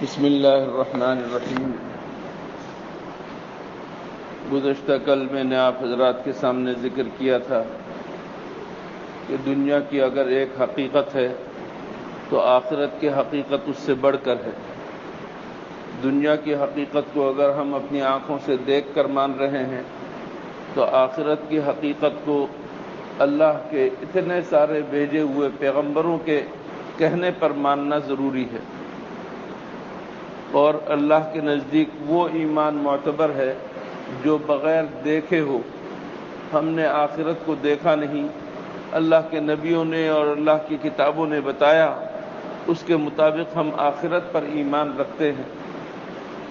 بسم اللہ الرحمن الرحیم۔ گزشتہ کل میں نے آپ حضرات کے سامنے ذکر کیا تھا کہ دنیا کی اگر ایک حقیقت ہے تو آخرت کی حقیقت اس سے بڑھ کر ہے۔ دنیا کی حقیقت کو اگر ہم اپنی آنکھوں سے دیکھ کر مان رہے ہیں تو آخرت کی حقیقت کو اللہ کے اتنے سارے بھیجے ہوئے پیغمبروں کے کہنے پر ماننا ضروری ہے، اور اللہ کے نزدیک وہ ایمان معتبر ہے جو بغیر دیکھے ہو۔ ہم نے آخرت کو دیکھا نہیں، اللہ کے نبیوں نے اور اللہ کی کتابوں نے بتایا، اس کے مطابق ہم آخرت پر ایمان رکھتے ہیں،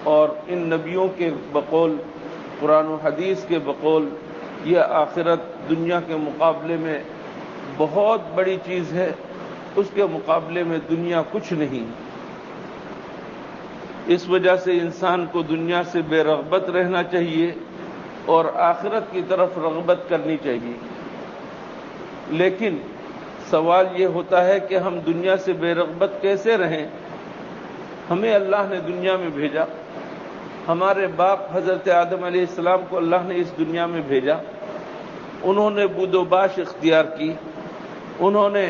اور ان نبیوں کے بقول، قرآن و حدیث کے بقول، یہ آخرت دنیا کے مقابلے میں بہت بڑی چیز ہے، اس کے مقابلے میں دنیا کچھ نہیں۔ اس وجہ سے انسان کو دنیا سے بے رغبت رہنا چاہیے اور آخرت کی طرف رغبت کرنی چاہیے۔ لیکن سوال یہ ہوتا ہے کہ ہم دنیا سے بے رغبت کیسے رہیں؟ ہمیں اللہ نے دنیا میں بھیجا، ہمارے باپ حضرت آدم علیہ السلام کو اللہ نے اس دنیا میں بھیجا، انہوں نے بود و باش اختیار کی، انہوں نے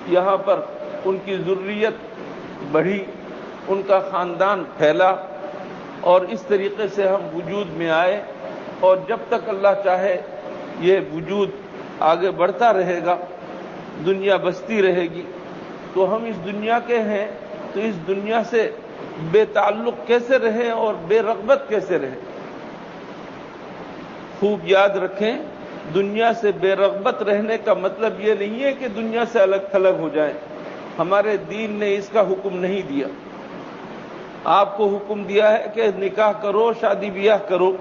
یہاں پر ان کی ذریت بڑھی، ان کا خاندان پھیلا، اور اس طریقے سے ہم وجود میں آئے، اور جب تک اللہ چاہے یہ وجود آگے بڑھتا رہے گا، دنیا بستی رہے گی۔ تو ہم اس دنیا کے ہیں، تو اس دنیا سے بے تعلق کیسے رہیں اور بے رغبت کیسے رہیں؟ خوب یاد رکھیں، دنیا سے بے رغبت رہنے کا مطلب یہ نہیں ہے کہ دنیا سے الگ تھلگ ہو جائیں۔ ہمارے دین نے اس کا حکم نہیں دیا۔ آپ کو حکم دیا ہے کہ نکاح کرو، شادی بیاہ کرو۔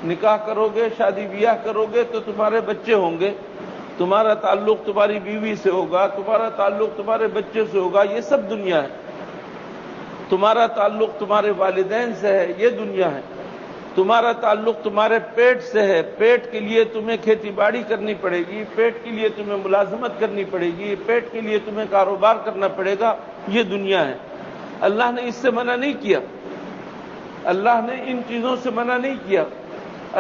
نکاح کرو گے، شادی بیاہ کرو گے تو تمہارے بچے ہوں گے، تمہارا تعلق تمہاری بیوی سے ہوگا، تمہارا تعلق تمہارے بچے سے ہوگا، یہ سب دنیا ہے۔ تمہارا تعلق تمہارے والدین سے ہے، یہ دنیا ہے۔ تمہارا تعلق تمہارے پیٹ سے ہے، پیٹ کے لیے تمہیں کھیتی باڑی کرنی پڑے گی، پیٹ کے لیے تمہیں ملازمت کرنی پڑے گی، پیٹ کے لیے تمہیں کاروبار کرنا پڑے گا، یہ دنیا ہے۔ اللہ نے اس سے منع نہیں کیا، اللہ نے ان چیزوں سے منع نہیں کیا۔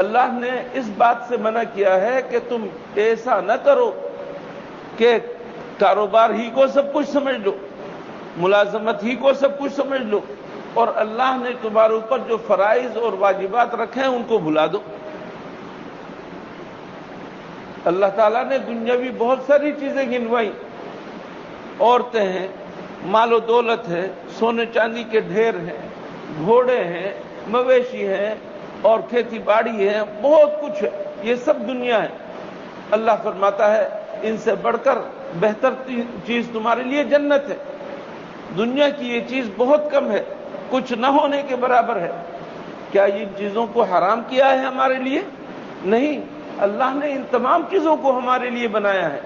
اللہ نے اس بات سے منع کیا ہے کہ تم ایسا نہ کرو کہ کاروبار ہی کو سب کچھ سمجھ لو، ملازمت ہی کو سب کچھ سمجھ لو، اور اللہ نے تمہارے اوپر جو فرائض اور واجبات رکھے ہیں ان کو بھلا دو۔ اللہ تعالیٰ نے دنیاوی بہت ساری چیزیں گنوائیں، عورتیں ہیں، مال و دولت ہے، سونے چاندی کے ڈھیر ہیں، گھوڑے ہیں، مویشی ہیں، اور کھیتی باڑی ہے، بہت کچھ ہے، یہ سب دنیا ہے۔ اللہ فرماتا ہے ان سے بڑھ کر بہتر چیز تمہارے لیے جنت ہے۔ دنیا کی یہ چیز بہت کم ہے، کچھ نہ ہونے کے برابر ہے۔ کیا ان چیزوں کو حرام کیا ہے ہمارے لیے؟ نہیں، اللہ نے ان تمام چیزوں کو ہمارے لیے بنایا ہے،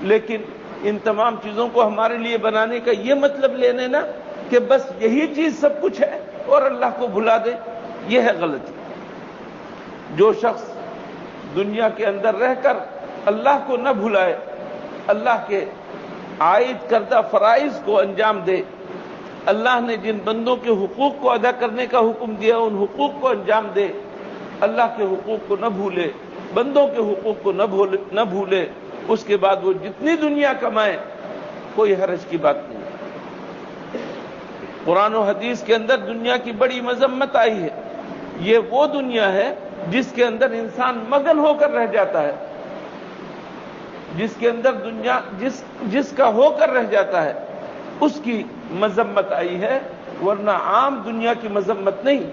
لیکن ان تمام چیزوں کو ہمارے لیے بنانے کا یہ مطلب لینے نا کہ بس یہی چیز سب کچھ ہے اور اللہ کو بھلا دے، یہ ہے غلطی۔ جو شخص دنیا کے اندر رہ کر اللہ کو نہ بھلائے، اللہ کے عائد کردہ فرائض کو انجام دے، اللہ نے جن بندوں کے حقوق کو ادا کرنے کا حکم دیا ان حقوق کو انجام دے، اللہ کے حقوق کو نہ بھولے، بندوں کے حقوق کو نہ بھولے، اس کے بعد وہ جتنی دنیا کمائے کوئی حرج کی بات نہیں۔ قرآن و حدیث کے اندر دنیا کی بڑی مذمت آئی ہے۔ یہ وہ دنیا ہے جس کے اندر انسان مگن ہو کر رہ جاتا ہے، جس کے اندر دنیا جس کا ہو کر رہ جاتا ہے اس کی مذمت آئی ہے، ورنہ عام دنیا کی مذمت نہیں۔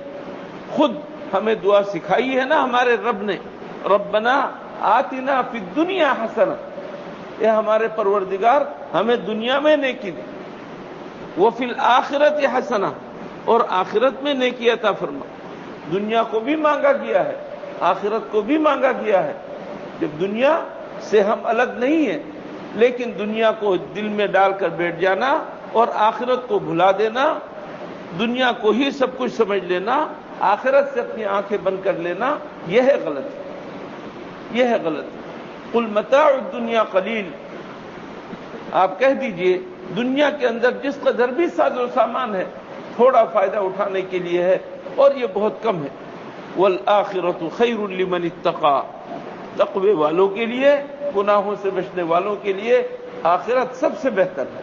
خود ہمیں دعا سکھائی ہے نا ہمارے رب نے، ربنا آتنا فی الدنیا حسنہ، اے ہمارے پروردگار ہمیں دنیا میں نیکی دی، وفی الآخرۃ حسنہ، اور آخرت میں نیکی عطا فرما۔ دنیا کو بھی مانگا گیا ہے، آخرت کو بھی مانگا گیا ہے۔ جب دنیا سے ہم الگ نہیں ہیں، لیکن دنیا کو دل میں ڈال کر بیٹھ جانا اور آخرت کو بھلا دینا، دنیا کو ہی سب کچھ سمجھ لینا، آخرت سے اپنی آنکھیں بند کر لینا، یہ ہے غلط، یہ ہے غلط۔ قل متاع الدنیا قلیل، آپ کہہ دیجئے دنیا کے اندر جس قدر بھی ساز و سامان ہے تھوڑا فائدہ اٹھانے کے لیے ہے، اور یہ بہت کم ہے۔ والآخرۃ خیر لمن اتقى، تقوی والوں کے لیے، گناہوں سے بچنے والوں کے لیے آخرت سب سے بہتر ہے۔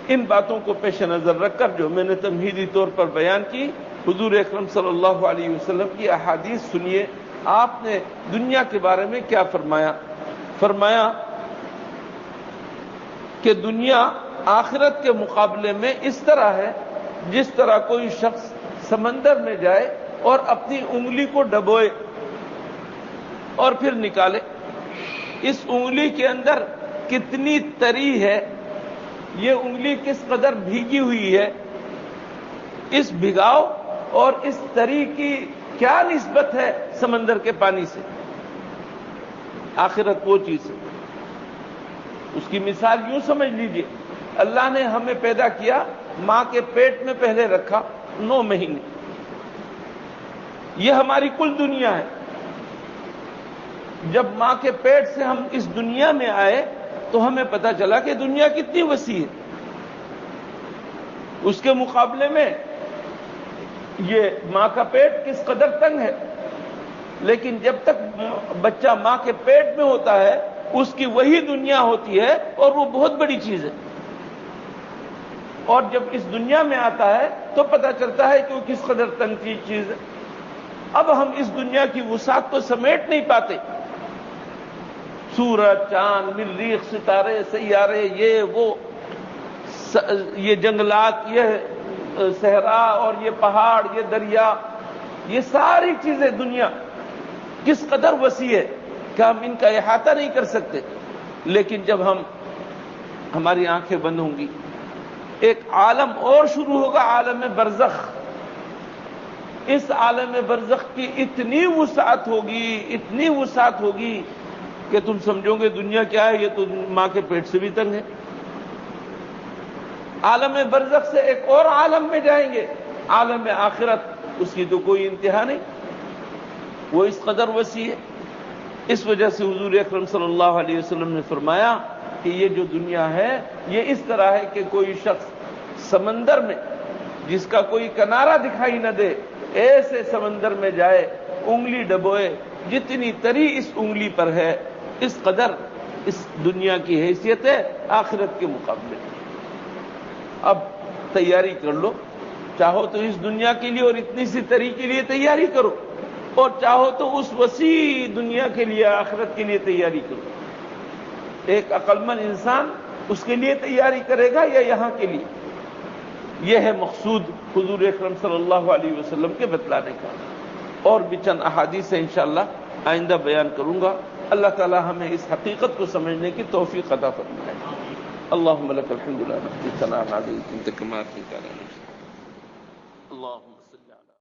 ان باتوں کو پیش نظر رکھ کر جو میں نے تمہیدی طور پر بیان کی، حضور اکرم صلی اللہ علیہ وسلم کی احادیث سنیے۔ آپ نے دنیا کے بارے میں کیا فرمایا؟ فرمایا کہ دنیا آخرت کے مقابلے میں اس طرح ہے جس طرح کوئی شخص سمندر میں جائے اور اپنی انگلی کو ڈبوئے اور پھر نکالے۔ اس انگلی کے اندر کتنی تری ہے، یہ انگلی کس قدر بھیگی ہوئی ہے، اس بھگاؤ اور اس تری کی کیا نسبت ہے سمندر کے پانی سے؟ آخرت وہ چیز ہے۔ اس کی مثال یوں سمجھ لیجئے، اللہ نے ہمیں پیدا کیا، ماں کے پیٹ میں پہلے رکھا 9 مہینے، یہ ہماری کل دنیا ہے۔ جب ماں کے پیٹ سے ہم اس دنیا میں آئے تو ہمیں پتہ چلا کہ دنیا کتنی وسیع ہے۔ اس کے مقابلے میں یہ ماں کا پیٹ کس قدر تنگ ہے، لیکن جب تک بچہ ماں کے پیٹ میں ہوتا ہے اس کی وہی دنیا ہوتی ہے اور وہ بہت بڑی چیز ہے، اور جب اس دنیا میں آتا ہے تو پتہ چلتا ہے کہ وہ کس قدر تنگ کی چیز ہے۔ اب ہم اس دنیا کی وسعت کو سمیٹ نہیں پاتے، سورج، چاند، مریخ، ستارے، سیارے، یہ جنگلات، یہ صحرا اور یہ پہاڑ، یہ دریا، یہ ساری چیزیں دنیا کس قدر وسیع ہے کہ ہم ان کا احاطہ نہیں کر سکتے۔ لیکن جب ہماری آنکھیں بند ہوں گی، ایک عالم اور شروع ہوگا، عالم برزخ۔ اس عالم برزخ کی اتنی وسعت ہوگی کہ تم سمجھو گے دنیا کیا ہے، یہ تو ماں کے پیٹ سے بھی تنگ ہے۔ عالم برزخ سے ایک اور عالم میں جائیں گے، عالم آخرت، اس کی تو کوئی انتہا نہیں، وہ اس قدر وسیع ہے۔ اس وجہ سے حضور اکرم صلی اللہ علیہ وسلم نے فرمایا کہ یہ جو دنیا ہے یہ اس طرح ہے کہ کوئی شخص سمندر میں جس کا کوئی کنارہ دکھائی نہ دے، ایسے سمندر میں جائے، انگلی ڈبوئے، جتنی تری اس انگلی پر ہے اس قدر اس دنیا کی حیثیت ہے آخرت کے مقابلے۔ اب تیاری کر لو، چاہو تو اس دنیا کے لیے اور اتنی سی تری کے لیے تیاری کرو، اور چاہو تو اس وسیع دنیا کے لیے، آخرت کے لیے تیاری کرو۔ ایک عقل مند انسان اس کے لیے تیاری کرے گا یا یہاں کے لیے؟ یہ ہے مقصود حضور اکرم صلی اللہ علیہ وسلم کے بتلانے کا۔ اور بھی چند احادیث ہیں انشاءاللہ آئندہ بیان کروں گا۔ اللہ تعالی ہمیں اس حقیقت کو سمجھنے کی توفیق عطا فرمائے۔ اللہم لک الحمد لا نحصی ثناء علیک انت کما اثنیت علی نفسک۔ اللہم